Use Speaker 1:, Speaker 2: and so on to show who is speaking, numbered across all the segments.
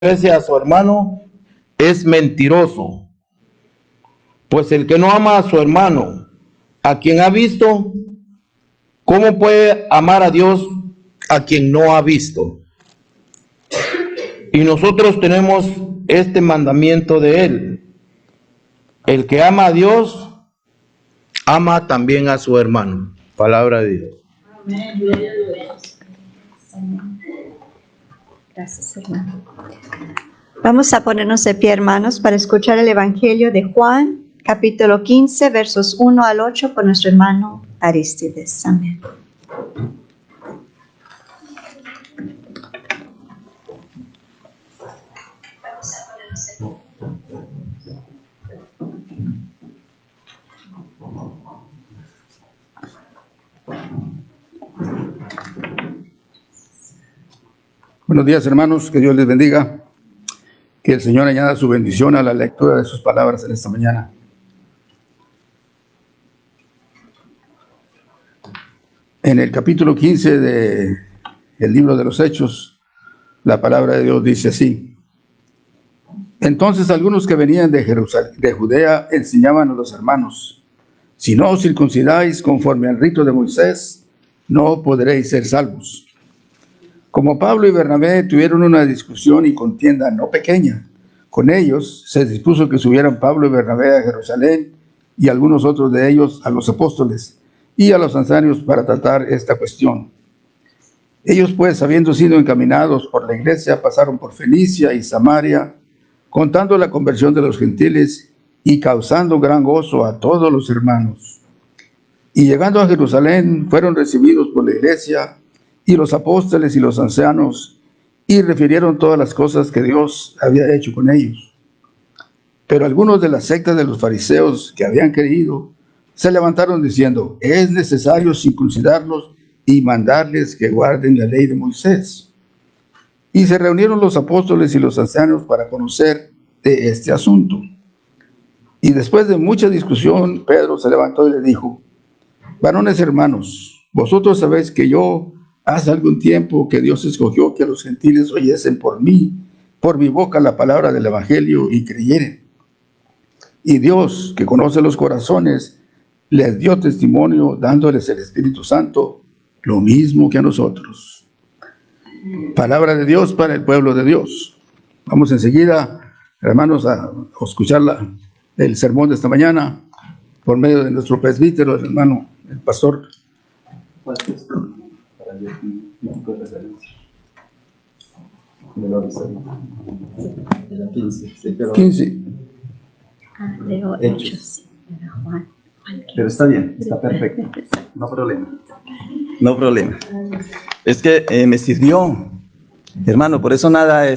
Speaker 1: aprecia a su hermano es mentiroso. Pues el que no ama a su hermano, a quien ha visto, ¿cómo puede amar a Dios a quien no ha visto? Y nosotros tenemos este mandamiento de Él: el que ama a Dios, ama también a su hermano. Palabra de Dios.
Speaker 2: Amén. Gracias, hermano. Vamos a ponernos de pie, hermanos, para escuchar el Evangelio de Juan, capítulo 15, versos 1 al 8, por nuestro hermano Arístides. Amén.
Speaker 3: Buenos días, hermanos, que Dios les bendiga, que el Señor añada su bendición a la lectura de sus palabras en esta mañana. En el capítulo 15 del libro de los Hechos, la palabra de Dios dice así: Entonces algunos que venían de Judea enseñaban a los hermanos: si no os circuncidáis conforme al rito de Moisés, no podréis ser salvos. Como Pablo y Bernabé tuvieron una discusión y contienda no pequeña con ellos, se dispuso que subieran Pablo y Bernabé a Jerusalén y algunos otros de ellos a los apóstoles y a los ancianos para tratar esta cuestión. Ellos pues, habiendo sido encaminados por la iglesia, pasaron por Fenicia y Samaria, contando la conversión de los gentiles y causando gran gozo a todos los hermanos. Y llegando a Jerusalén, fueron recibidos por la iglesia y los apóstoles y los ancianos, y refirieron todas las cosas que Dios había hecho con ellos. Pero algunos de la secta de los fariseos que habían creído se levantaron diciendo: es necesario circuncidarlos y mandarles que guarden la ley de Moisés. Y se reunieron los apóstoles y los ancianos para conocer de este asunto. Y después de mucha discusión, Pedro se levantó y le dijo: varones hermanos, vosotros sabéis que yo hace algún tiempo que Dios escogió que los gentiles oyesen por mí, por mi boca, la palabra del evangelio y creyeren. Y Dios, que conoce los corazones, les dio testimonio dándoles el Espíritu Santo, lo mismo que a nosotros. Palabra de Dios para el pueblo de Dios. Vamos enseguida, hermanos, a escuchar el sermón de esta mañana por medio de nuestro presbítero, el hermano, el pastor.
Speaker 4: De la 15. Sí, pero
Speaker 3: 15.
Speaker 2: Leo Hechos. Juan.
Speaker 4: Pero está bien, está perfecto. No problema. No problema. Es que me sirvió, hermano, por eso nada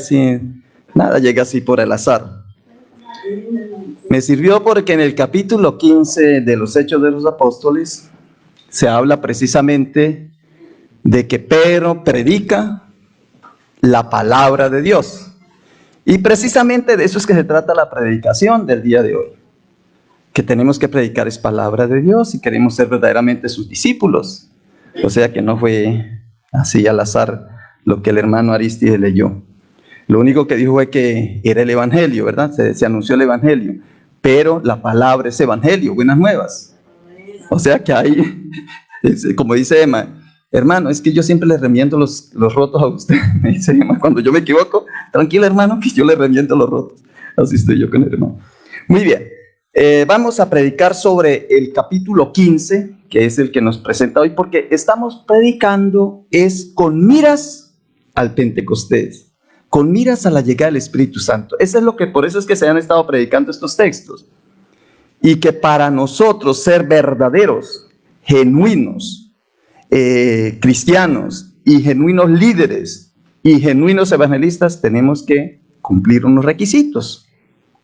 Speaker 4: llega así por el azar. Me sirvió porque en el capítulo 15 de los Hechos de los Apóstoles se habla precisamente de que Pedro predica la palabra de Dios. Y precisamente de eso es que se trata la predicación del día de hoy. Que tenemos que predicar es palabra de Dios y queremos ser verdaderamente sus discípulos. O sea que no fue así al azar lo que el hermano Arístides leyó. Lo único que dijo fue que era el evangelio, ¿verdad? Se anunció el evangelio. Pero la palabra es evangelio, buenas nuevas. O sea que hay, como dice Emma, hermano, es que yo siempre le remiendo los rotos a usted. Me dice Emma, cuando yo me equivoco, tranquila hermano, que yo le remiendo los rotos. Así estoy yo con el hermano. Muy bien. Vamos a predicar sobre el capítulo 15, que es el que nos presenta hoy, porque estamos predicando es con miras al Pentecostés, con miras a la llegada del Espíritu Santo. Por eso es que se han estado predicando estos textos. Y que para nosotros ser verdaderos, genuinos, cristianos y genuinos líderes y genuinos evangelistas, tenemos que cumplir unos requisitos.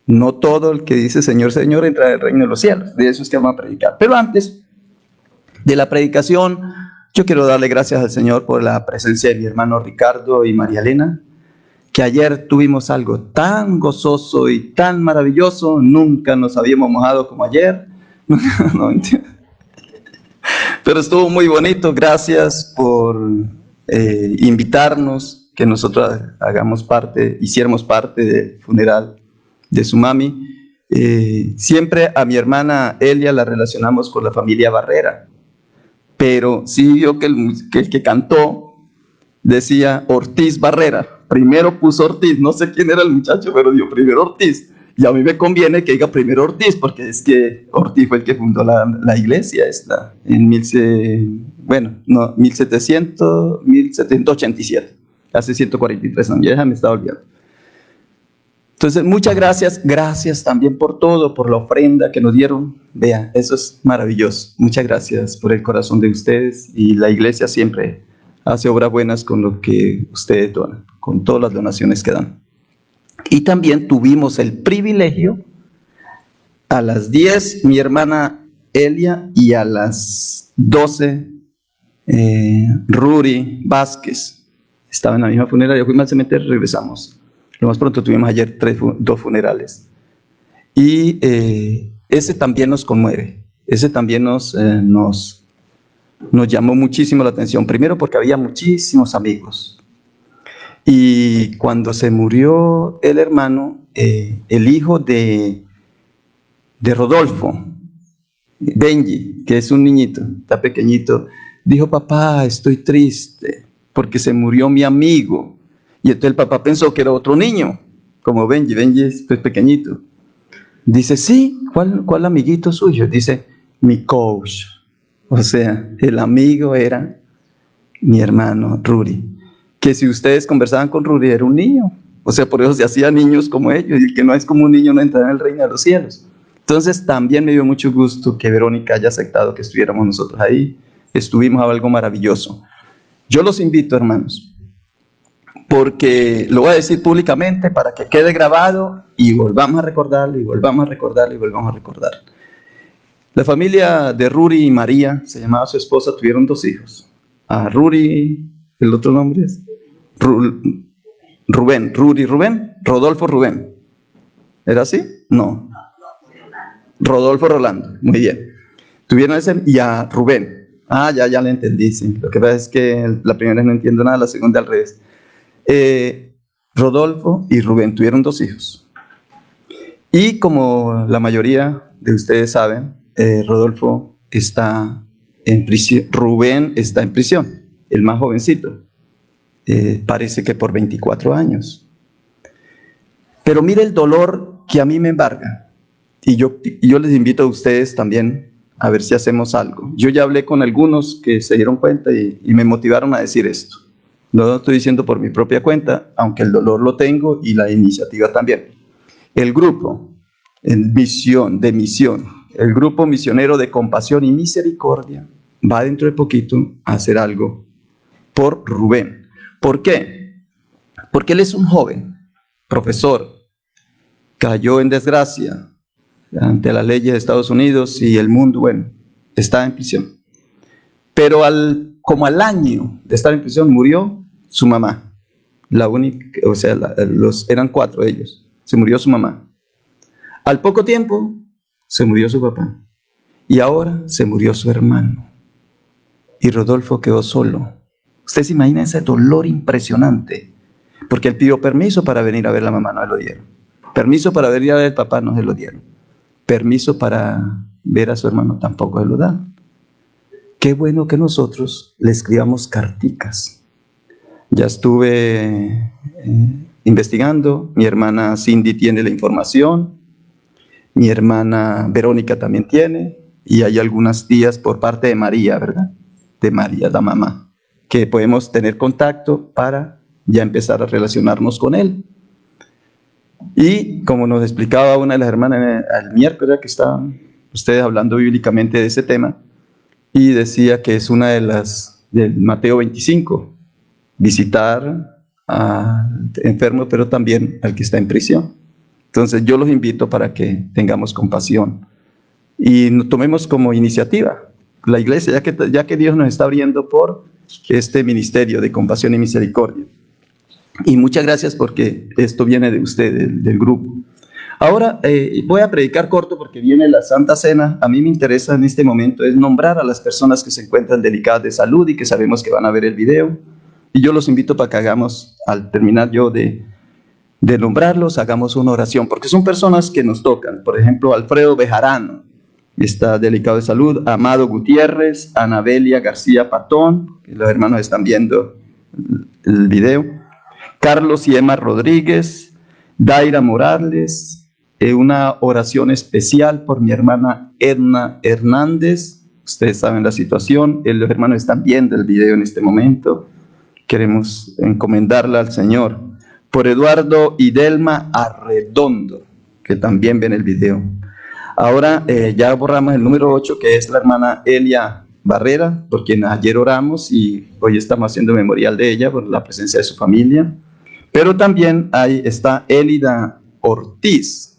Speaker 4: No todo el que dice Señor, Señor entra en el reino de los cielos. De eso es que vamos a predicar. Pero antes de la predicación, yo quiero darle gracias al Señor por la presencia de mi hermano Ricardo y María Elena, que ayer tuvimos algo tan gozoso y tan maravilloso. Nunca nos habíamos mojado como ayer. No entiendo. Pero estuvo muy bonito. Gracias por invitarnos. que nosotros hiciéramos parte del funeral de su mami. Siempre a mi hermana Elia la relacionamos con la familia Barrera, pero sí vio que el que cantó decía Ortiz Barrera. Primero puso Ortiz, no sé quién era el muchacho, pero dio primero Ortiz. Y a mí me conviene que diga primero Ortiz, porque es que Ortiz fue el que fundó la iglesia esta, en 1787, hace 143 años, ya me estaba olvidando. Entonces, muchas gracias, gracias también por todo, por la ofrenda que nos dieron. Vea, eso es maravilloso. Muchas gracias por el corazón de ustedes, y la iglesia siempre hace obras buenas con lo que ustedes donan, con todas las donaciones que dan. Y también tuvimos el privilegio, a las 10 mi hermana Elia y a las 12 Ruri Vázquez estaban en la misma funeraria. Fuimos al cementerio y regresamos. Lo más pronto tuvimos ayer 2 funerales. Y ese también nos conmueve, ese también nos llamó muchísimo la atención. Primero porque había muchísimos amigos. Y cuando se murió el hermano, el hijo de Rodolfo, Benji, que es un niñito, está pequeñito, dijo: papá, estoy triste porque se murió mi amigo. Y entonces el papá pensó que era otro niño, como Benji es pues, pequeñito. Dice: sí, ¿cuál amiguito suyo? Dice: mi coach. O sea, el amigo era mi hermano Ruri. Que si ustedes conversaban con Ruri, era un niño. O sea, por eso se hacían niños como ellos, y el que no es como un niño no entra en el reino de los cielos. Entonces también me dio mucho gusto que Verónica haya aceptado que estuviéramos nosotros ahí. Estuvimos a algo maravilloso. Yo los invito, hermanos, porque lo voy a decir públicamente para que quede grabado y volvamos a recordarlo, y volvamos a recordarlo, y volvamos a recordar. La familia de Ruri y María, se llamaba su esposa, tuvieron 2 hijos. A Ruri, el otro nombre es Rubén, Rodolfo Rubén. ¿Era así? No. Rodolfo Rolando, muy bien. Tuvieron ese y a Rubén. Ya le entendí, sí. Lo que pasa es que la primera no entiendo nada, la segunda al revés. Rodolfo y Rubén tuvieron 2 hijos. Y como la mayoría de ustedes saben, Rodolfo está en prisión, Rubén está en prisión, el más jovencito. Parece que por 24 años. Pero mire el dolor que a mí me embarga. Y yo les invito a ustedes también a ver si hacemos algo. Yo ya hablé con algunos que se dieron cuenta y me motivaron a decir esto. No lo estoy diciendo por mi propia cuenta, aunque el dolor lo tengo y la iniciativa también. El grupo el grupo misionero de compasión y misericordia va dentro de poquito a hacer algo por Rubén. ¿Por qué? Porque él es un joven profesor, cayó en desgracia ante las leyes de Estados Unidos y el mundo, está en prisión. Pero como al año de estar en prisión murió su mamá, la única, eran 4 ellos, se murió su mamá. Al poco tiempo se murió su papá y ahora se murió su hermano y Rodolfo quedó solo. Usted se imagina ese dolor impresionante, porque él pidió permiso para venir a ver a la mamá, no se lo dieron. Permiso para venir a ver al papá, no se lo dieron. Permiso para ver a su hermano, tampoco se lo dan. Qué bueno que nosotros le escribamos carticas. Ya estuve investigando, mi hermana Cindy tiene la información, mi hermana Verónica también tiene, y hay algunas tías por parte de María, ¿verdad? De María, la mamá, que podemos tener contacto para ya empezar a relacionarnos con él. Y como nos explicaba una de las hermanas el miércoles, que estaban ustedes hablando bíblicamente de ese tema, y decía que es una de las del Mateo 25, visitar al enfermo, pero también al que está en prisión. Entonces yo los invito para que tengamos compasión y nos tomemos como iniciativa la iglesia, ya que Dios nos está abriendo por este ministerio de compasión y misericordia. Y muchas gracias porque esto viene de ustedes, del grupo. Ahora voy a predicar corto porque viene la Santa Cena. A mí me interesa en este momento es nombrar a las personas que se encuentran delicadas de salud y que sabemos que van a ver el video. Y yo los invito para que hagamos, al terminar yo de nombrarlos, hagamos una oración, porque son personas que nos tocan. Por ejemplo, Alfredo Bejarano, está delicado de salud. Amado Gutiérrez, Anabelia García Patón, que los hermanos están viendo el video. Carlos y Emma Rodríguez, Daira Morales, una oración especial por mi hermana Edna Hernández. Ustedes saben la situación, los hermanos están viendo el video en este momento. Queremos encomendarla al Señor. Por Eduardo y Delma Arredondo, que también ven el video. Ahora ya borramos el número 8, que es la hermana Elia Barrera, por quien ayer oramos y hoy estamos haciendo memorial de ella por la presencia de su familia. Pero también ahí está Elida Ortiz,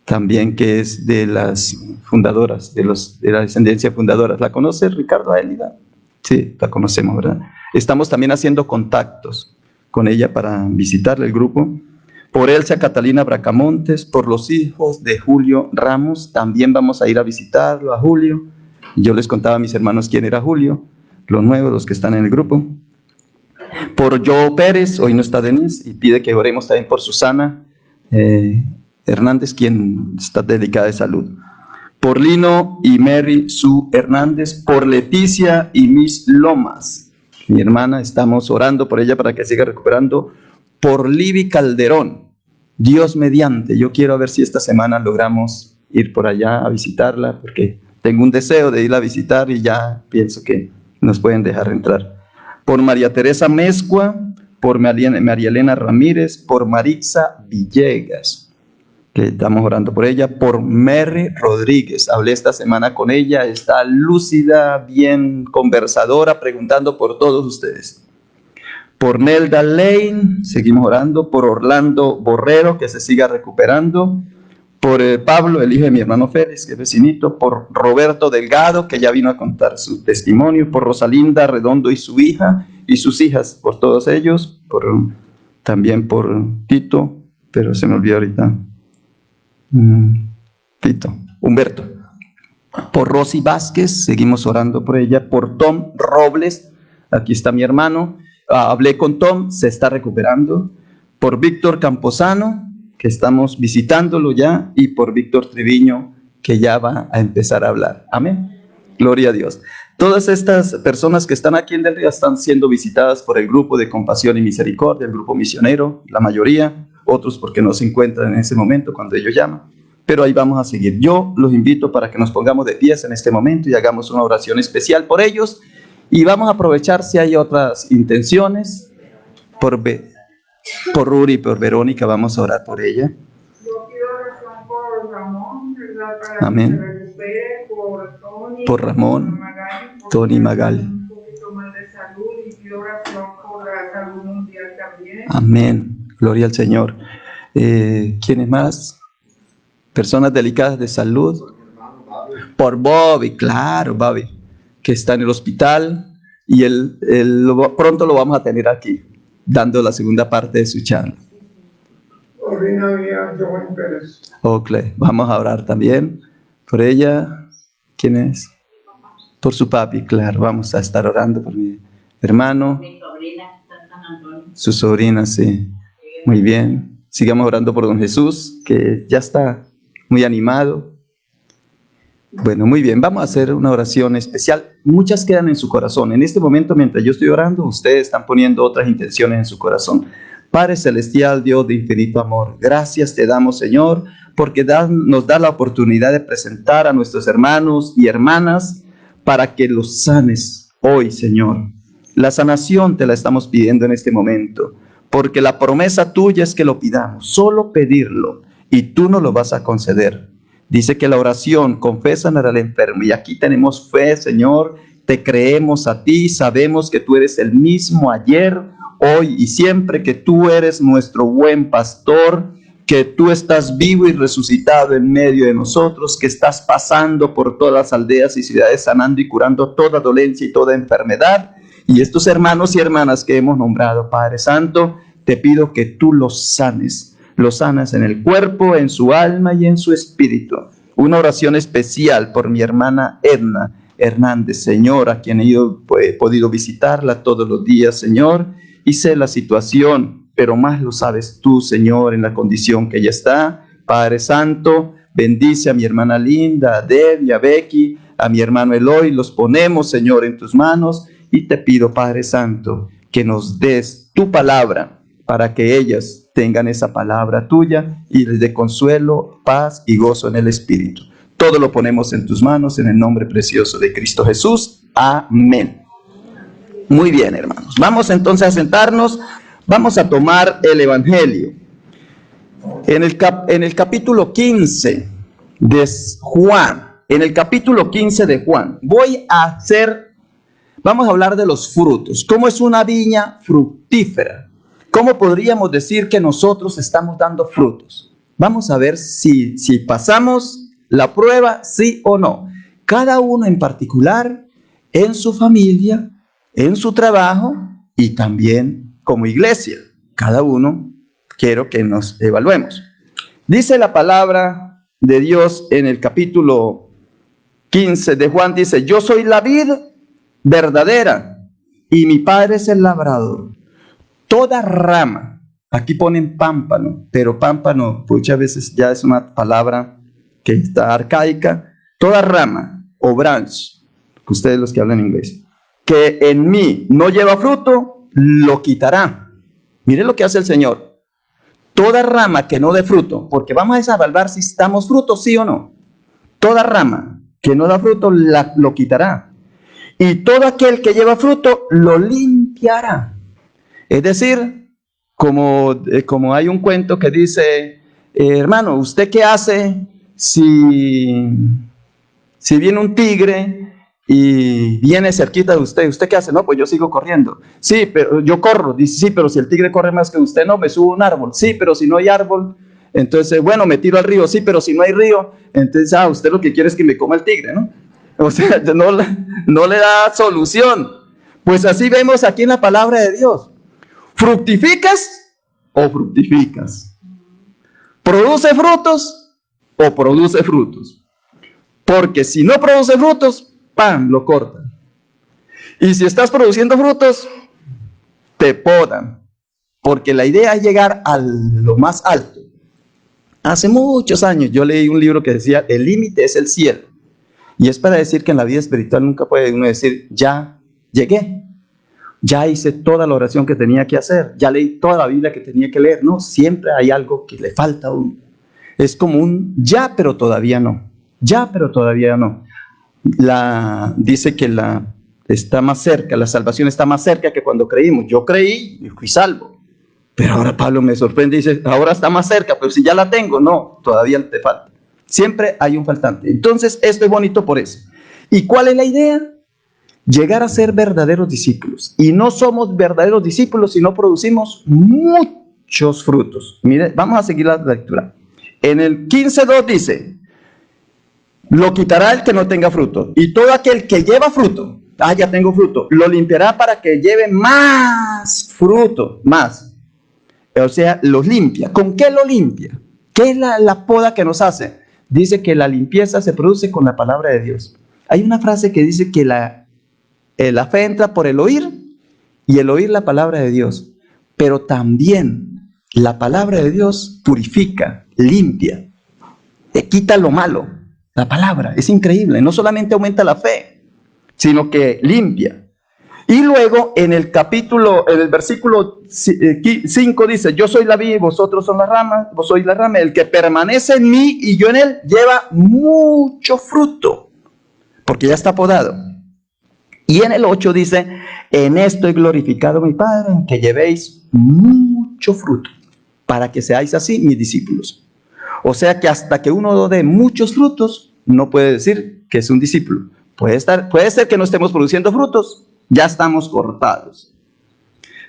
Speaker 4: también que es de las fundadoras, de la descendencia fundadora. ¿La conoce, Ricardo, a Elida? Sí, la conocemos, ¿verdad? Estamos también haciendo contactos con ella para visitarle el grupo. Por Elsa Catalina Bracamontes, por los hijos de Julio Ramos, también vamos a ir a visitarlo a Julio. Yo les contaba a mis hermanos quién era Julio, los nuevos, los que están en el grupo. Por Joe Pérez, hoy no está Denise, y pide que oremos también por Susana Hernández, quien está delicada de salud. Por Lino y Mary Sue Hernández, por Leticia y Miss Lomas, mi hermana, estamos orando por ella para que siga recuperando. Por Libby Calderón, Dios mediante, yo quiero ver si esta semana logramos ir por allá a visitarla, porque tengo un deseo de ir a visitar y ya pienso que nos pueden dejar entrar. Por María Teresa Mezcua, por María Elena Ramírez, por Marixa Villegas, que estamos orando por ella. Por Mary Rodríguez, hablé esta semana con ella, está lúcida, bien conversadora, preguntando por todos ustedes. Por Nelda Lane, seguimos orando. Por Orlando Borrero, que se siga recuperando. Por Pablo, el hijo de mi hermano Félix, que es vecinito. Por Roberto Delgado, que ya vino a contar su testimonio. Por Rosalinda Redondo y su hija y sus hijas, por todos ellos. También por Tito, pero se me olvidó ahorita. Humberto. Por Rosy Vázquez, seguimos orando por ella. Por Tom Robles, aquí está mi hermano. Hablé con Tom, se está recuperando. Por Víctor Camposano, que estamos visitándolo ya, y por Víctor Triviño, que ya va a empezar a hablar. Amén. Gloria a Dios. Todas estas personas que están aquí en Del Río están siendo visitadas por el grupo de Compasión y Misericordia, el grupo misionero, la mayoría, otros porque no se encuentran en ese momento cuando ellos llaman. Pero ahí vamos a seguir. Yo los invito para que nos pongamos de pies en este momento y hagamos una oración especial por ellos. Y vamos a aprovechar si hay otras intenciones. Por Ruri y por Verónica vamos a orar por ella.
Speaker 5: Yo pido oración por Ramón, ¿verdad? Para
Speaker 4: Amén.
Speaker 5: que se recupere, por Tony,
Speaker 4: Por Ramón,
Speaker 5: Magali,
Speaker 4: Tony Magali.
Speaker 5: un poquito más de salud, y pido oración por la salud mundial también.
Speaker 4: Amén. Gloria al Señor. ¿Quiénes más? Personas delicadas de salud. Por Bobby, claro, Bobby, que está en el hospital y pronto lo vamos a tener aquí, dando la segunda parte de su charla.
Speaker 5: Orina mía, Joven Pérez.
Speaker 4: Ocle, vamos a orar también por ella. ¿Quién es? Por su papi, claro, vamos a estar orando por mi hermano.
Speaker 6: Mi sobrina está en San Antonio.
Speaker 4: Su sobrina, sí. Muy bien. Sigamos orando por don Jesús, que ya está muy animado. Bueno, muy bien, vamos a hacer una oración especial. Muchas quedan en su corazón. En este momento, mientras yo estoy orando, ustedes están poniendo otras intenciones en su corazón. Padre Celestial, Dios de infinito amor, gracias te damos, Señor, porque nos da la oportunidad de presentar a nuestros hermanos y hermanas para que los sanes hoy, Señor. La sanación te la estamos pidiendo en este momento, porque la promesa tuya es que lo pidamos, solo pedirlo, y tú nos lo vas a conceder. Dice que la oración confesan al enfermo, y aquí tenemos fe, Señor, te creemos a ti, sabemos que tú eres el mismo ayer, hoy y siempre, que tú eres nuestro buen pastor, que tú estás vivo y resucitado en medio de nosotros, que estás pasando por todas las aldeas y ciudades sanando y curando toda dolencia y toda enfermedad. Y estos hermanos y hermanas que hemos nombrado, Padre Santo, te pido que tú los sanes en el cuerpo, en su alma y en su espíritu. Una oración especial por mi hermana Edna, Hernández, Señor, a quien he podido visitarla todos los días, Señor, y sé la situación, pero más lo sabes tú, Señor, en la condición que ella está. Padre Santo, bendice a mi hermana Linda, a Debbie, a Becky, a mi hermano Eloy, los ponemos, Señor, en tus manos, y te pido, Padre Santo, que nos des tu palabra para que ellas tengan esa palabra tuya y les dé consuelo, paz y gozo en el Espíritu. Todo lo ponemos en tus manos en el nombre precioso de Cristo Jesús. Amén. Muy bien, hermanos. Vamos entonces a sentarnos. Vamos a tomar el Evangelio. En el capítulo 15 de Juan, vamos a hablar de los frutos. ¿Cómo es una viña fructífera? ¿Cómo podríamos decir que nosotros estamos dando frutos? Vamos a ver si pasamos la prueba, sí o no. Cada uno en particular, en su familia, en su trabajo y también como iglesia. Cada uno quiero que nos evaluemos. Dice la palabra de Dios en el capítulo 15 de Juan, dice: yo soy la vid verdadera y mi Padre es el labrador. Toda rama, aquí ponen pámpano, pero pámpano muchas veces ya es una palabra que está arcaica. Toda rama o branch, ustedes los que hablan inglés, que en mí no lleva fruto, lo quitará. Mire lo que hace el Señor. Toda rama que no dé fruto, porque vamos a evaluar si estamos frutos, sí o no. Toda rama que no da fruto, lo quitará. Y todo aquel que lleva fruto, lo limpiará. Es decir, como hay un cuento que dice, hermano, ¿usted qué hace si viene un tigre y viene cerquita de usted? ¿Usted qué hace? No, pues yo sigo corriendo. Sí, pero yo corro. Dice, sí, pero si el tigre corre más que usted, no, me subo a un árbol. Sí, pero si no hay árbol, entonces, bueno, me tiro al río. Sí, pero si no hay río, entonces, usted lo que quiere es que me coma el tigre, ¿no? O sea, no le da solución. Pues así vemos aquí en la palabra de Dios. ¿Fructificas o fructificas? ¿Produce frutos o produce frutos? Porque si no produce frutos, ¡pam!, lo cortan. Y si estás produciendo frutos, te podan. Porque la idea es llegar a lo más alto. Hace muchos años yo leí un libro que decía, el límite es el cielo. Y es para decir que en la vida espiritual nunca puede uno decir, ya llegué. Ya hice toda la oración que tenía que hacer, ya leí toda la Biblia que tenía que leer. No, siempre hay algo que le falta a uno. Es como un ya, pero todavía no. Ya, pero todavía no. Dice que está más cerca, la salvación está más cerca que cuando creímos. Yo creí y fui salvo. Pero ahora Pablo me sorprende y dice, ahora está más cerca, pero si ya la tengo, no, todavía te falta. Siempre hay un faltante. Entonces, esto es bonito por eso. ¿Y cuál es la idea? Llegar a ser verdaderos discípulos. Y no somos verdaderos discípulos si no producimos muchos frutos. Mire, vamos a seguir la lectura. En el 15:2 dice, lo quitará el que no tenga fruto. Y todo aquel que lleva fruto, ya tengo fruto, lo limpiará para que lleve más fruto, más. O sea, los limpia. ¿Con qué lo limpia? ¿Qué es la poda que nos hace? Dice que la limpieza se produce con la palabra de Dios. Hay una frase que dice que la fe entra por el oír y el oír la palabra de Dios. Pero también la palabra de Dios purifica, limpia, te quita lo malo. La palabra es increíble, no solamente aumenta la fe, sino que limpia. Y luego en el versículo 5 dice, yo soy la vid, vosotros son las ramas, vos sois la rama, el que permanece en mí y yo en él lleva mucho fruto, porque ya está podado. Y en el 8 dice, en esto he glorificado a mi Padre, en que llevéis mucho fruto, para que seáis así mis discípulos. O sea que hasta que uno dé muchos frutos, no puede decir que es un discípulo. Puede ser que no estemos produciendo frutos, ya estamos cortados.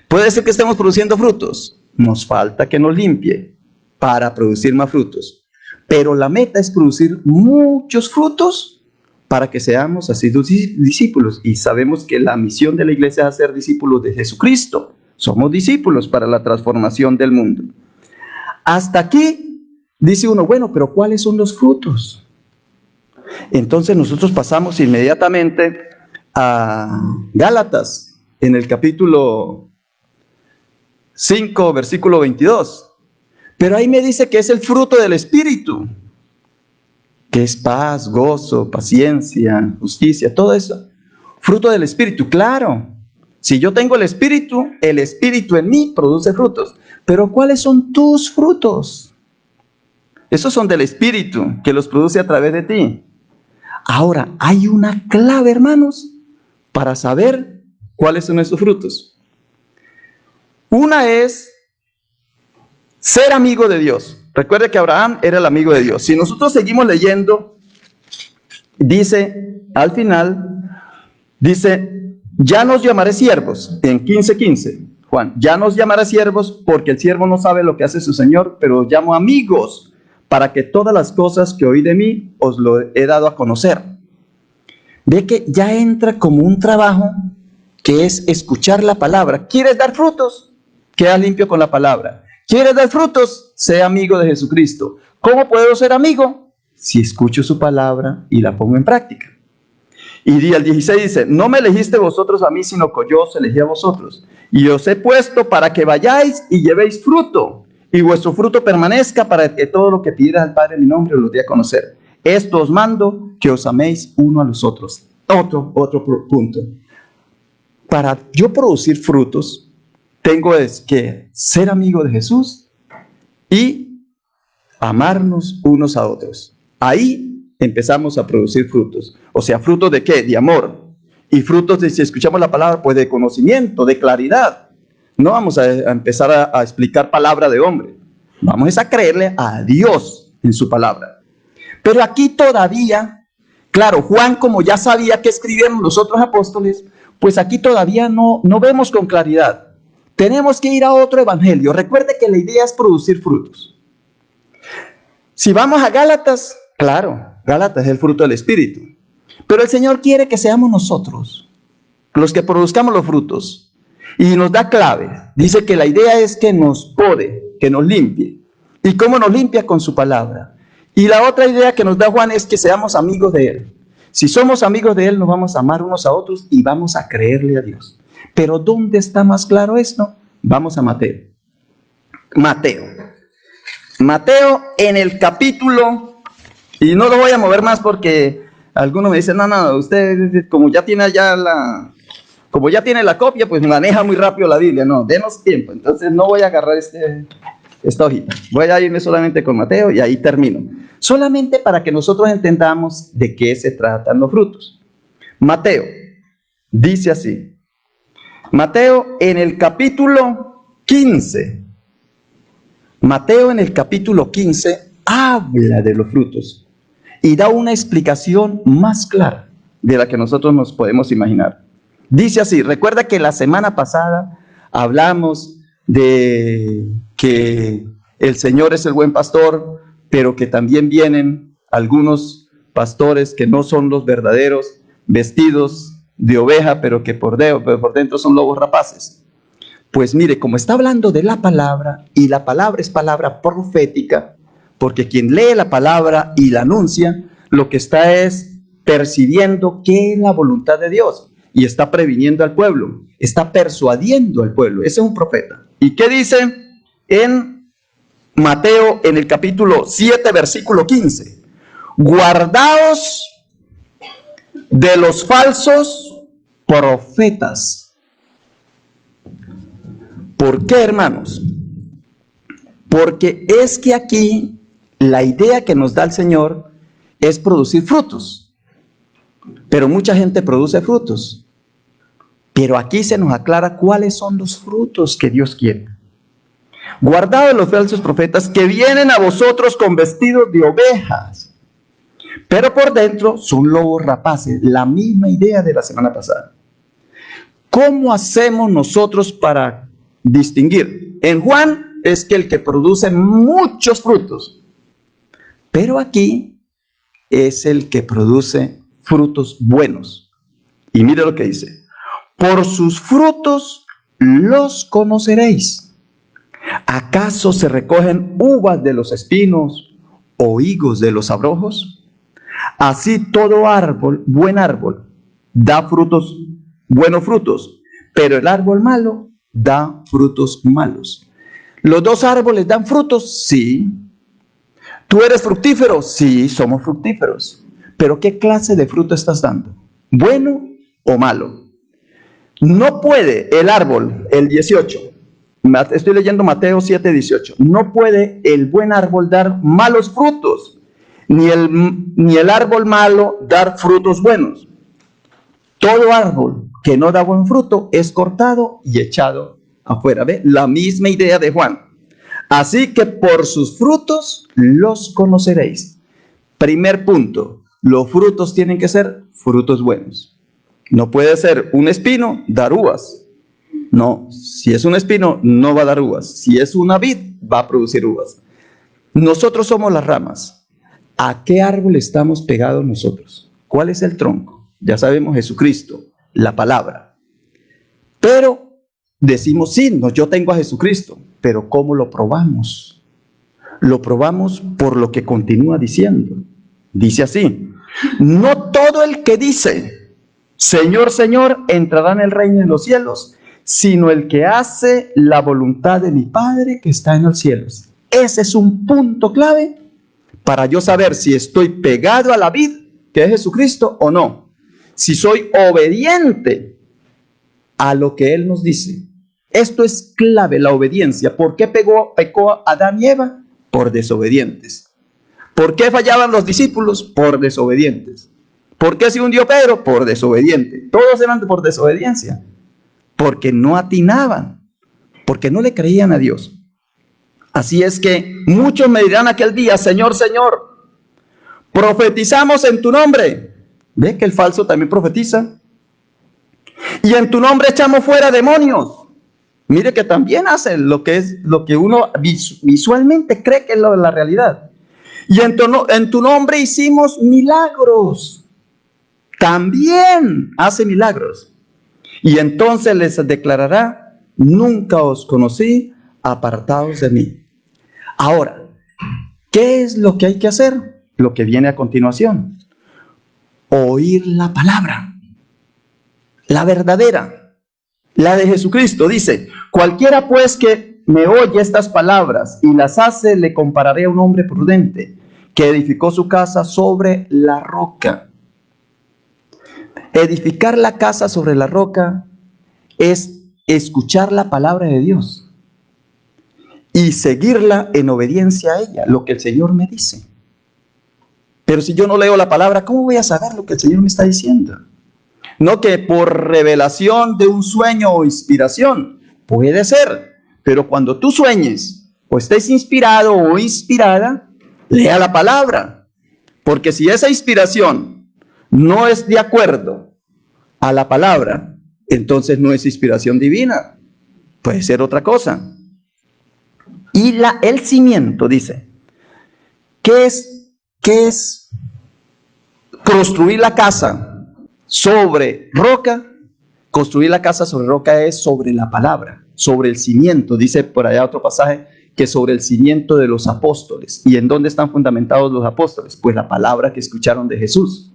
Speaker 4: Puede ser que estemos produciendo frutos, nos falta que nos limpie para producir más frutos. Pero la meta es producir muchos frutos para que seamos así discípulos. Y sabemos que la misión de la iglesia es ser discípulos de Jesucristo. Somos discípulos para la transformación del mundo. Hasta aquí dice uno, bueno, pero ¿cuáles son los frutos? Entonces nosotros pasamos inmediatamente a Gálatas, en el capítulo 5, versículo 22. Pero ahí me dice que es el fruto del Espíritu, que es paz, gozo, paciencia, justicia, todo eso. Fruto del Espíritu, claro. Si yo tengo el Espíritu en mí produce frutos. Pero ¿cuáles son tus frutos? Esos son del Espíritu, que los produce a través de ti. Ahora, hay una clave, hermanos, para saber cuáles son esos frutos. Una es ser amigo de Dios. Recuerde que Abraham era el amigo de Dios. Si nosotros seguimos leyendo, dice, al final, dice, ya nos llamaré siervos, en 15:15, Juan, ya nos llamaré siervos porque el siervo no sabe lo que hace su Señor, pero os llamo amigos, para que todas las cosas que oí de mí os lo he dado a conocer. Ve que ya entra como un trabajo que es escuchar la palabra. ¿Quieres dar frutos? Queda limpio con la palabra. ¿Quieres dar frutos? Sé amigo de Jesucristo. ¿Cómo puedo ser amigo? Si escucho su palabra y la pongo en práctica. Y el 16 dice, no me elegiste vosotros a mí, sino que yo os elegí a vosotros. Y os he puesto para que vayáis y llevéis fruto, y vuestro fruto permanezca, para que todo lo que pidieras al Padre en mi nombre os lo dé a conocer. Esto os mando, que os améis uno a los otros. Otro punto. Para yo producir frutos, tengo que ser amigo de Jesús y amarnos unos a otros. Ahí empezamos a producir frutos. O sea, ¿frutos de qué? De amor. Y frutos de, si escuchamos la palabra, pues de conocimiento, de claridad. No vamos a empezar a explicar palabra de hombre. Vamos a creerle a Dios en su palabra. Pero aquí todavía, claro, Juan, como ya sabía que escribieron los otros apóstoles, pues aquí todavía no vemos con claridad. Tenemos que ir a otro evangelio. Recuerde que la idea es producir frutos. Si vamos a Gálatas, claro, Gálatas es el fruto del Espíritu. Pero el Señor quiere que seamos nosotros los que produzcamos los frutos. Y nos da clave. Dice que la idea es que nos pode, que nos limpie. ¿Y cómo nos limpia? Con su palabra. Y la otra idea que nos da Juan es que seamos amigos de Él. Si somos amigos de Él, nos vamos a amar unos a otros y vamos a creerle a Dios. Pero ¿dónde está más claro esto? Vamos a Mateo. Mateo en el capítulo, y no lo voy a mover más porque algunos me dicen, no, usted como ya tiene la copia, pues maneja muy rápido la Biblia. No, denos tiempo. Entonces no voy a agarrar esta hojita. Voy a irme solamente con Mateo y ahí termino. Solamente para que nosotros entendamos de qué se tratan los frutos. Mateo dice así. Mateo en el capítulo 15. Mateo en el capítulo 15 habla de los frutos y da una explicación más clara de la que nosotros nos podemos imaginar. Dice así, recuerda que la semana pasada hablamos de que el Señor es el buen pastor, pero que también vienen algunos pastores que no son los verdaderos, vestidos de oveja, pero que por dentro son lobos rapaces. Pues mire, como está hablando de la palabra, y la palabra es palabra profética, porque quien lee la palabra y la anuncia, lo que está es percibiendo qué es la voluntad de Dios, y está previniendo al pueblo, está persuadiendo al pueblo. Ese es un profeta. ¿Y qué dice en Mateo en el capítulo 7, versículo 15? Guardaos de los falsos profetas. ¿Por qué, hermanos? Porque es que aquí la idea que nos da el Señor es producir frutos. Pero mucha gente produce frutos. Pero aquí se nos aclara cuáles son los frutos que Dios quiere. Guardaos de los falsos profetas que vienen a vosotros con vestidos de ovejas, pero por dentro son lobos rapaces. La misma idea de la semana pasada. ¿Cómo hacemos nosotros para distinguir? En Juan es que el que produce muchos frutos, pero aquí es el que produce frutos buenos. Y mire lo que dice. Por sus frutos los conoceréis. ¿Acaso se recogen uvas de los espinos o higos de los abrojos? Así todo árbol, buen árbol, da frutos, buenos frutos, pero el árbol malo da frutos malos. ¿Los dos árboles dan frutos? Sí. ¿Tú eres fructífero? Sí, somos fructíferos. Pero ¿qué clase de fruto estás dando? ¿Bueno o malo? No puede el árbol, el 18, estoy leyendo Mateo 7, 18, no puede el buen árbol dar malos frutos, ni el árbol malo dar frutos buenos. Todo árbol que no da buen fruto es cortado y echado afuera. ¿Ve? La misma idea de Juan. Así que por sus frutos los conoceréis. Primer punto, los frutos tienen que ser frutos buenos. No puede ser un espino, dar uvas. No, si es un espino, no va a dar uvas. Si es una vid, va a producir uvas. Nosotros somos las ramas. ¿A qué árbol estamos pegados nosotros? ¿Cuál es el tronco? Ya sabemos, Jesucristo, la palabra. Pero decimos, sí, no, yo tengo a Jesucristo. Pero ¿cómo lo probamos? Lo probamos por lo que continúa diciendo. Dice así, no todo el que dice, Señor, Señor, entrará en el reino de los cielos, sino el que hace la voluntad de mi Padre que está en los cielos. Ese es un punto clave para yo saber si estoy pegado a la vid, que es Jesucristo, o no. Si soy obediente a lo que Él nos dice. Esto es clave, la obediencia. ¿Por qué pecó Adán y Eva? Por desobedientes. ¿Por qué fallaban los discípulos? Por desobedientes. ¿Por qué se hundió Pedro? Por desobediente. Todos eran por desobediencia. Porque no atinaban. Porque no le creían a Dios. Así es que muchos me dirán aquel día, Señor, Señor, profetizamos en tu nombre. ¿Ve que el falso también profetiza? Y en tu nombre echamos fuera demonios. Mire que también hace lo que uno visualmente cree que es la realidad. Y en tu nombre hicimos milagros. También hace milagros. Y entonces les declarará, nunca os conocí, apartados de mí. Ahora, ¿qué es lo que hay que hacer? Lo que viene a continuación. Oír la palabra. La verdadera. La de Jesucristo. Dice, cualquiera pues que me oye estas palabras y las hace, le compararé a un hombre prudente que edificó su casa sobre la roca. Edificar la casa sobre la roca es escuchar la palabra de Dios y seguirla en obediencia a ella, lo que el Señor me dice. Pero si yo no leo la palabra, ¿cómo voy a saber lo que el Señor me está diciendo? No que por revelación de un sueño o inspiración, puede ser, pero cuando tú sueñes o estés inspirado o inspirada, lea la palabra, porque si esa inspiración no es de acuerdo a la palabra, entonces no es inspiración divina, puede ser otra cosa. Y el cimiento, dice, ¿qué es construir la casa sobre roca? Construir la casa sobre roca es sobre la palabra, sobre el cimiento. Dice por allá otro pasaje que sobre el cimiento de los apóstoles. ¿Y en dónde están fundamentados los apóstoles? Pues la palabra que escucharon de Jesús.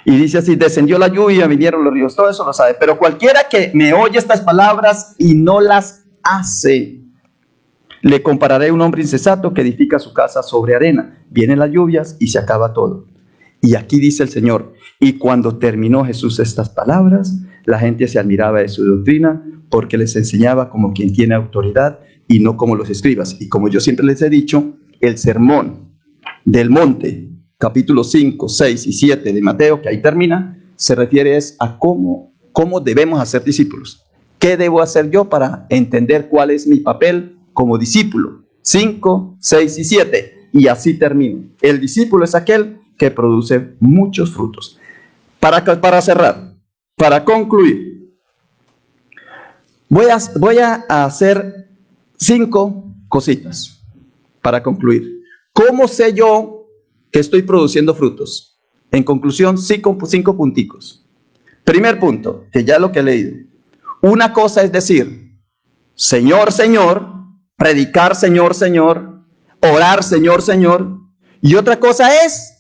Speaker 4: Y dice así, descendió la lluvia, vinieron los ríos, todo eso lo sabe. Pero cualquiera que me oye estas palabras y no las hace, le compararé a un hombre insensato que edifica su casa sobre arena. Vienen las lluvias y se acaba todo. Y aquí dice el Señor, y cuando terminó Jesús estas palabras, la gente se admiraba de su doctrina, porque les enseñaba como quien tiene autoridad y no como los escribas. Y como yo siempre les he dicho, el sermón del monte, capítulos 5, 6 y 7 de Mateo, que ahí termina, se refiere a cómo debemos hacer discípulos. ¿Qué debo hacer yo para entender cuál es mi papel como discípulo? 5, 6 y 7. Y así termino. El discípulo es aquel que produce muchos frutos. Para cerrar, para concluir, voy a hacer 5 cositas para concluir. ¿Cómo sé yo que estoy produciendo frutos? En conclusión, 5 punticos. Primer punto, que ya lo que he leído. Una cosa es decir, Señor, Señor, predicar, Señor, Señor, orar, Señor, Señor. Y otra cosa es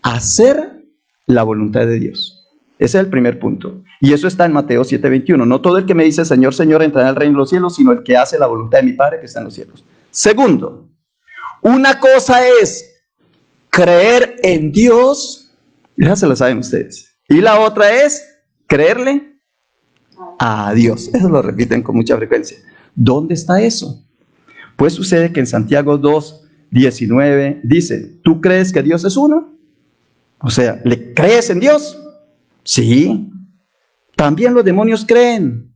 Speaker 4: hacer la voluntad de Dios. Ese es el primer punto. Y eso está en Mateo 7:21. No todo el que me dice Señor, Señor entrará al reino de los cielos, sino el que hace la voluntad de mi Padre que está en los cielos. Segundo, una cosa es creer en Dios, ya se lo saben ustedes. Y la otra es creerle a Dios. Eso lo repiten con mucha frecuencia. ¿Dónde está eso? Pues sucede que en Santiago 2:19 dice, ¿tú crees que Dios es uno? O sea, ¿le crees en Dios? Sí. También los demonios creen.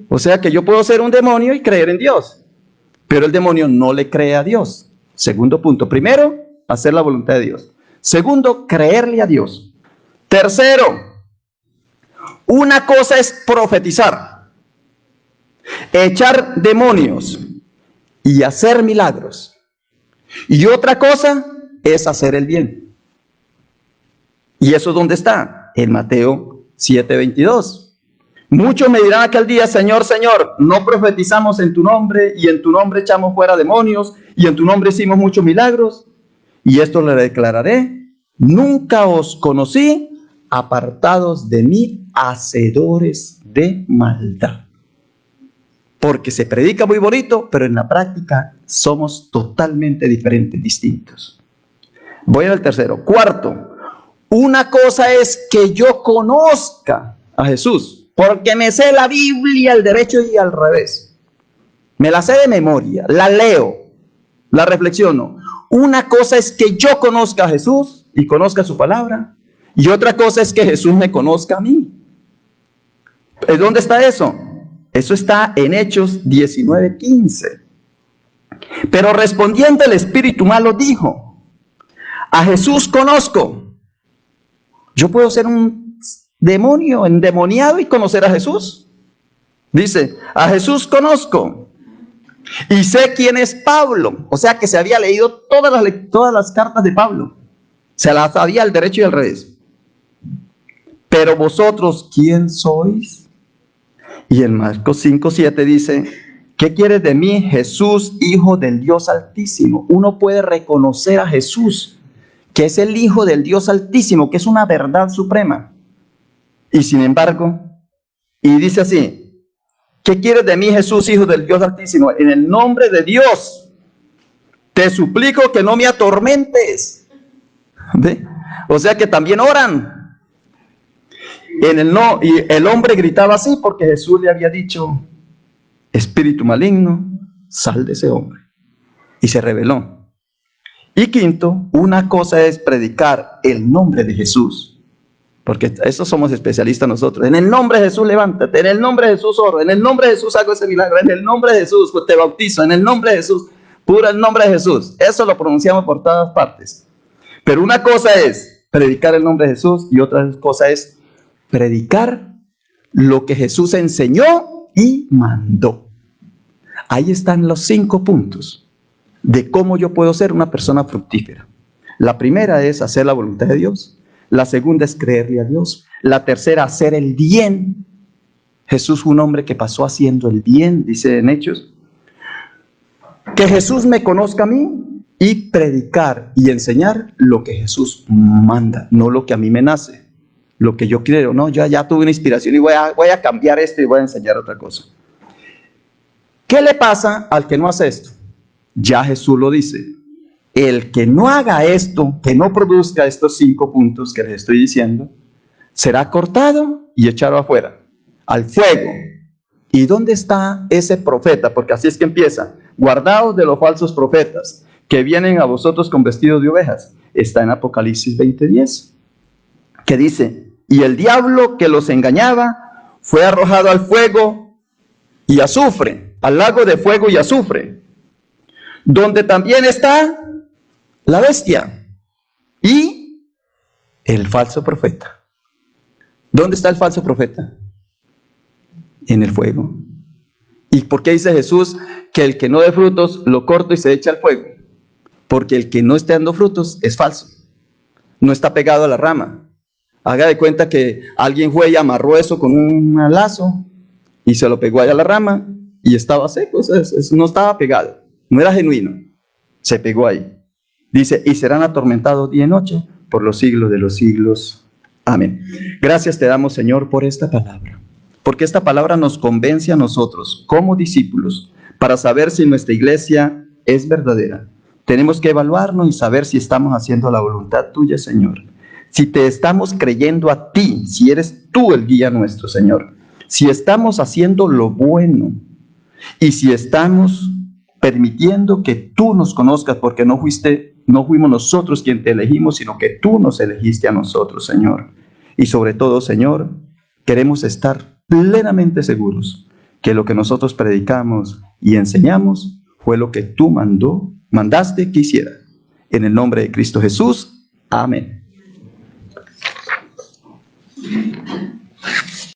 Speaker 4: O sea que yo puedo ser un demonio y creer en Dios. Pero el demonio no le cree a Dios. Segundo punto. Primero, hacer la voluntad de Dios. Segundo, creerle a Dios. Tercero, una cosa es profetizar, echar demonios y hacer milagros. Y otra cosa es hacer el bien. ¿Y eso dónde está? En Mateo 7:22. Muchos me dirán aquel día, Señor, Señor, no profetizamos en tu nombre, y en tu nombre echamos fuera demonios, y en tu nombre hicimos muchos milagros. Y esto le declararé, nunca os conocí, apartados de mí, hacedores de maldad. Porque se predica muy bonito, pero en la práctica somos totalmente diferentes, distintos. Voy al tercero. Cuarto, una cosa es que yo conozca a Jesús, porque me sé la Biblia al derecho y al revés. Me la sé de memoria, la leo, la reflexiono. Una cosa es que yo conozca a Jesús y conozca su palabra, y otra cosa es que Jesús me conozca a mí. ¿Dónde está eso? Eso está en Hechos 19:15. Pero respondiendo el espíritu malo dijo, a Jesús conozco. Yo puedo ser un demonio endemoniado y conocer a Jesús. Dice, a Jesús conozco y sé quién es Pablo. O sea que se había leído todas las cartas de Pablo. Se las sabía al derecho y al revés. Pero vosotros, ¿quién sois? Y en Marcos 5:7 dice, ¿qué quieres de mí, Jesús, Hijo del Dios Altísimo? Uno puede reconocer a Jesús, que es el Hijo del Dios Altísimo, que es una verdad suprema. Y sin embargo, y dice así, ¿qué quieres de mí, Jesús, Hijo del Dios Altísimo? En el nombre de Dios, te suplico que no me atormentes. ¿Ve? O sea que también oran. Y el hombre gritaba así porque Jesús le había dicho, espíritu maligno, sal de ese hombre. Y se rebeló. Y quinto, una cosa es predicar el nombre de Jesús, porque eso somos especialistas nosotros. En el nombre de Jesús levántate, en el nombre de Jesús oro, en el nombre de Jesús hago ese milagro, en el nombre de Jesús te bautizo, en el nombre de Jesús, puro el nombre de Jesús. Eso lo pronunciamos por todas partes. Pero una cosa es predicar el nombre de Jesús y otra cosa es predicar lo que Jesús enseñó y mandó. Ahí están los 5 puntos de cómo yo puedo ser una persona fructífera. La primera es hacer la voluntad de Dios. La segunda es creerle a Dios. La tercera, hacer el bien. Jesús fue un hombre que pasó haciendo el bien, dice en Hechos. Que Jesús me conozca a mí y predicar y enseñar lo que Jesús manda, no lo que a mí me nace. Lo que yo quiero, no, yo ya tuve una inspiración y voy a cambiar esto y voy a enseñar otra cosa. ¿Qué le pasa al que no hace esto? Ya Jesús lo dice. El que no haga esto, que no produzca estos 5 puntos que les estoy diciendo, será cortado y echado afuera, al fuego. ¿Y dónde está ese profeta? Porque así es que empieza. Guardaos de los falsos profetas, que vienen a vosotros con vestidos de ovejas. Está en Apocalipsis 20:10. Que dice, y el diablo que los engañaba fue arrojado al fuego y azufre, al lago de fuego y azufre, donde también está la bestia y el falso profeta. ¿Dónde está el falso profeta? En el fuego. ¿Y por qué dice Jesús que el que no dé frutos lo corto y se echa al fuego? Porque el que no esté dando frutos es falso, no está pegado a la rama. Haga de cuenta que alguien fue y amarró eso con un lazo y se lo pegó allá a la rama y estaba seco, eso no estaba pegado, no era genuino, se pegó ahí. Dice, y serán atormentados día y noche por los siglos de los siglos. Amén. Gracias te damos, Señor, por esta palabra, porque esta palabra nos convence a nosotros como discípulos para saber si nuestra iglesia es verdadera. Tenemos que evaluarnos y saber si estamos haciendo la voluntad tuya, Señor. Si te estamos creyendo a ti, si eres tú el guía nuestro, Señor. Si estamos haciendo lo bueno y si estamos permitiendo que tú nos conozcas, porque no fuimos nosotros quien te elegimos, sino que tú nos elegiste a nosotros, Señor. Y sobre todo, Señor, queremos estar plenamente seguros que lo que nosotros predicamos y enseñamos fue lo que tú mandaste que hiciera. En el nombre de Cristo Jesús. Amén.